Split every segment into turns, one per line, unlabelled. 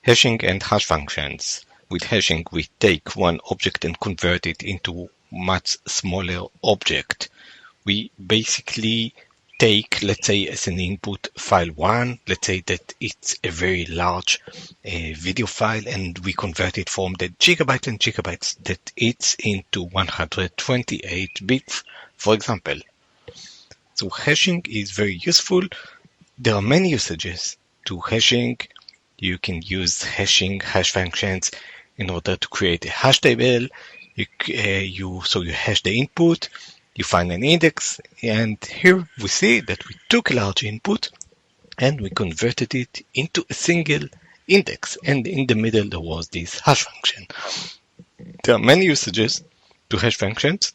Hashing and hash functions. With hashing, we take one object and convert it into much smaller object. We basically take, let's say, as an input file 1, let's say that it's a very large video file, and we convert it from the gigabytes and gigabytes that it's into 128 bits, for example. So hashing is very useful. There are many usages to hashing. You can use hash functions in order to create a hash table. You hash the input, you find an index, and here we see that we took a large input and we converted it into a single index, and in the middle there was this hash function. There are many usages to hash functions.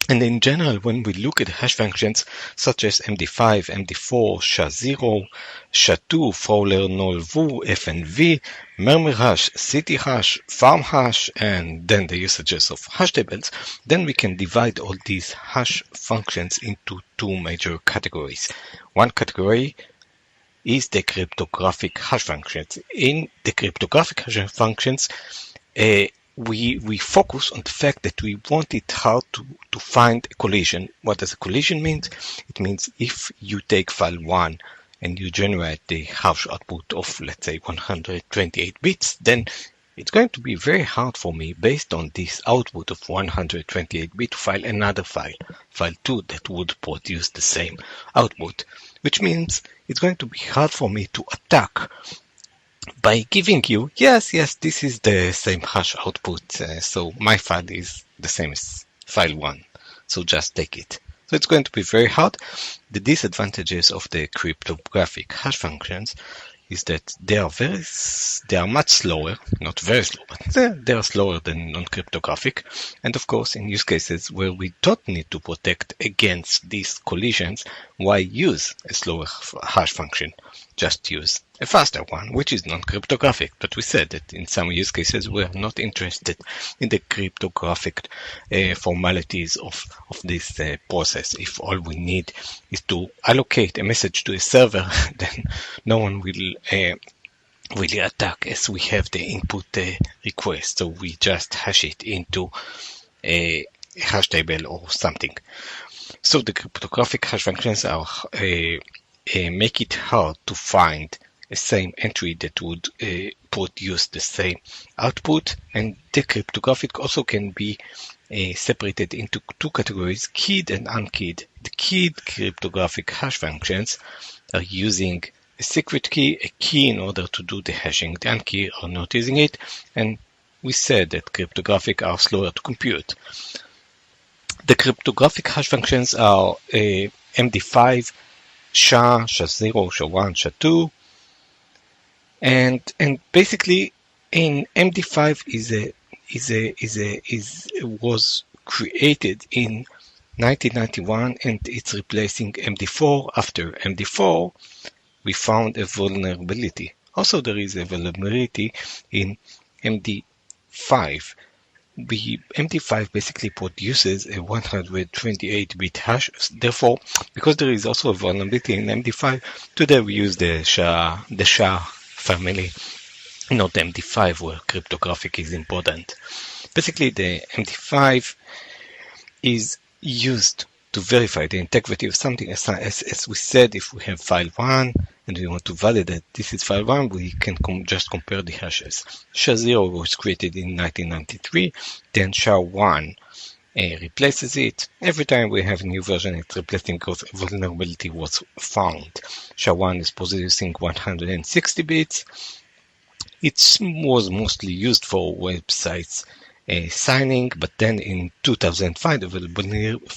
And in general, when we look at hash functions such as MD5, MD4, SHA-0, SHA-2, Fowler, null, vo, FNV, murmur hash, city hash, farm hash, and then the usages of hash tables, then we can divide all these hash functions into two major categories. One category is the cryptographic hash functions. In the cryptographic hash functions, we focus on the fact that we want it hard to find a collision. What does a collision mean? It means if you take file 1 and you generate the hash output of, let's say, 128 bits, then it's going to be very hard for me, based on this output of 128 bit, to file another file 2, that would produce the same output, which means it's going to be hard for me to attack by giving you, yes, this is the same hash output, so my file is the same as file 1, so just take it. So it's going to be very hard. The disadvantages of the cryptographic hash functions is that they are much slower, not very slow, but they are slower than non-cryptographic. And of course, in use cases where we don't need to protect against these collisions, why use a slower hash function? Just use a faster one, which is non-cryptographic. But we said that in some use cases we are not interested in the cryptographic formalities of this process. If all we need is to allocate a message to a server, then no one will really attack, as we have the input request. So we just hash it into a hash table or something. So the cryptographic hash functions are make it hard to find the same entry that would produce the same output. And the cryptographic also can be separated into two categories, keyed and unkeyed. The keyed cryptographic hash functions are using a secret key, a key, in order to do the hashing. The unkeyed are not using it, and we said that cryptographic are slower to compute. The cryptographic hash functions are MD5, SHA, SHA-0, SHA-1, SHA-2, and basically in MD5 was created in 1991, and it's replacing MD4. After MD4, we found a vulnerability. Also, there is a vulnerability in MD5. The MD5 basically produces a 128-bit hash. Therefore, because there is also a vulnerability in MD5, today we use the SHA family, not MD5, where cryptographic is important. Basically, the MD5 is used to verify the integrity of something. As we said, if we have file 1 and we want to validate this is file 1, we can just compare the hashes. SHA-0 was created in 1993, then SHA-1 replaces it. Every time we have a new version, it's replacing because a vulnerability was found. SHA-1 is producing 160 bits. It was mostly used for websites signing, but then in 2005 the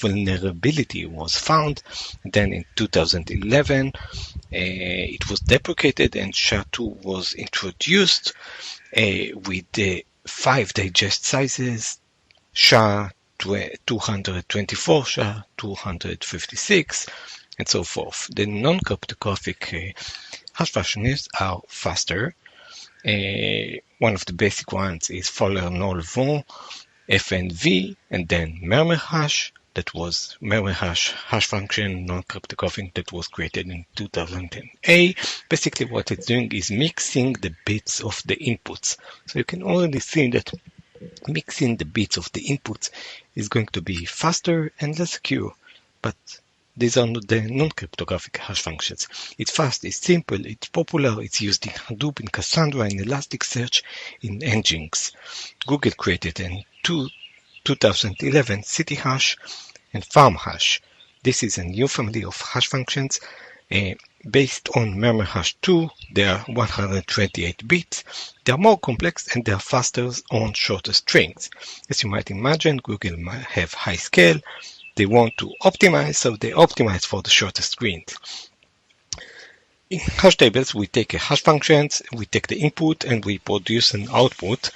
vulnerability was found. Then in 2011 it was deprecated, and SHA-2 was introduced with the 5 digest sizes: SHA-224, SHA-256, and so forth. The non-cryptographic hash functions are faster. One of the basic ones is Fowler, null, vo, FNV, and then murmur hash. that was memory hash function, non-cryptographic, that was created in 2008. Basically what it's doing is mixing the bits of the inputs. So you can already see that mixing the bits of the inputs is going to be faster and less secure. But these are not the non-cryptographic hash functions. It's fast, it's simple, it's popular, it's used in Hadoop, in Cassandra, in Elasticsearch, in Nginx. Google created in 2011 city hash and farm hash. This is a new family of hash functions based on memory hash 2. They are 128 bits. They are more complex and they are faster on shorter strings. As you might imagine, Google might have high scale. They want to optimize, so they optimize for the shortest strings. In hash tables, we take a hash functions, we take the input, and we produce an output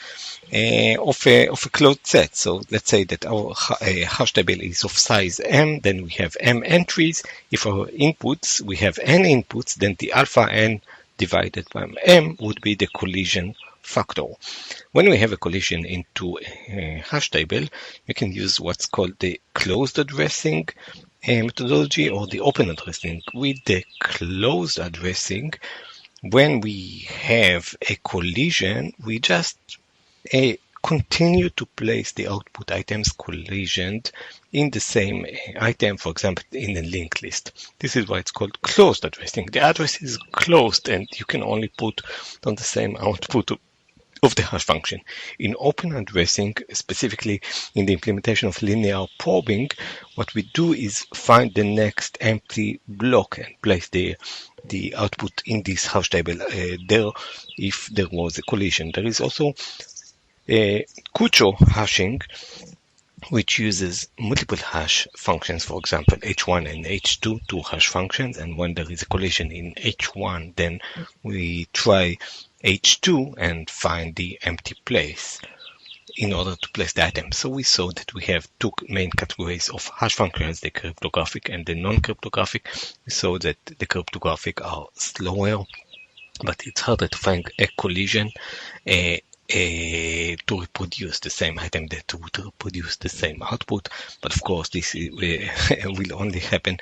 of a closed set. So let's say that our hash table is of size m, then we have m entries. If our inputs, we have n inputs, then the alpha n divided by m would be the collision factor. When we have a collision into a hash table, we can use what's called the closed addressing methodology or the open addressing. With the closed addressing, when we have a collision, we just continue to place the output items collisioned in the same item, for example, in a linked list. This is why it's called closed addressing. The address is closed and you can only put on the same output of the hash function. In open addressing, specifically in the implementation of linear probing, what we do is find the next empty block and place the output in this hash table there if there was a collision. There is also Kucho hashing, which uses multiple hash functions, for example, h1 and h2, two hash functions, and when there is a collision in h1, then we try h2 and find the empty place in order to place the item. So we saw that we have two main categories of hash functions, the cryptographic and the non-cryptographic. We saw that the cryptographic are slower, but it's harder to find a collision to reproduce the same item, that would reproduce the same output. But of course, this will only happen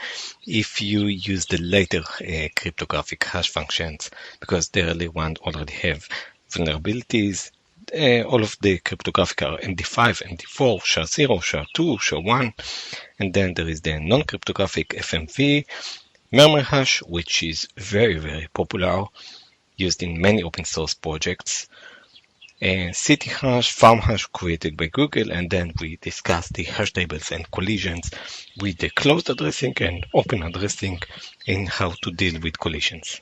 if you use the later cryptographic hash functions, because the early ones already have vulnerabilities. All of the cryptographic are MD5, MD4, SHA-0, SHA-2, SHA-1, and then there is the non-cryptographic FMV memory hash, which is very, very popular, used in many open source projects. And city hash, farm hash created by Google, and then we discuss the hash tables and collisions with the closed addressing and open addressing and how to deal with collisions.